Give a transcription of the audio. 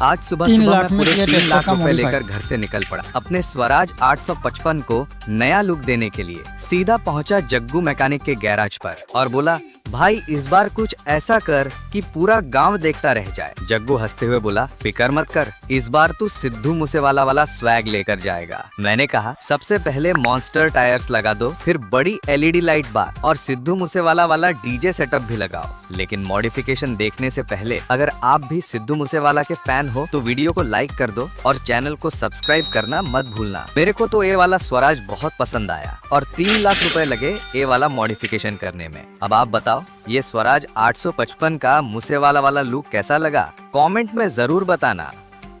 आज सुबह 3 सुबह लाख मैं में पूरे ये 3 ट्रैक्टर लाख का रुपए मॉडिफाई। लेकर घर से निकल पड़ा अपने स्वराज 855 को नया लुक देने के लिए। सीधा पहुंचा जग्गू मैकेनिक के गैराज पर और बोला, भाई इस बार कुछ ऐसा कर कि पूरा गांव देखता रह जाए। जग्गू हंसते हुए बोला, फिकर मत कर, इस बार तू सिद्धू मूसेवाला वाला स्वैग लेकर जाएगा। मैंने कहा, सबसे पहले मॉन्स्टर टायर्स लगा दो, फिर बड़ी LED लाइट बार और सिद्धू मूसेवाला वाला DJ सेटअप भी लगाओ। लेकिन मॉडिफिकेशन देखने से पहले अगर आप भी सिद्धू मूसेवाला के फैन हो तो वीडियो को लाइक कर दो और चैनल को सब्सक्राइब करना मत भूलना। मेरे को तो ये वाला स्वराज बहुत पसंद आया और 3 लाख रुपए लगे ये वाला मॉडिफिकेशन करने में। अब आप बताओ, ये स्वराज 855 का मूसेवाला वाला लुक कैसा लगा? कमेंट में जरूर बताना।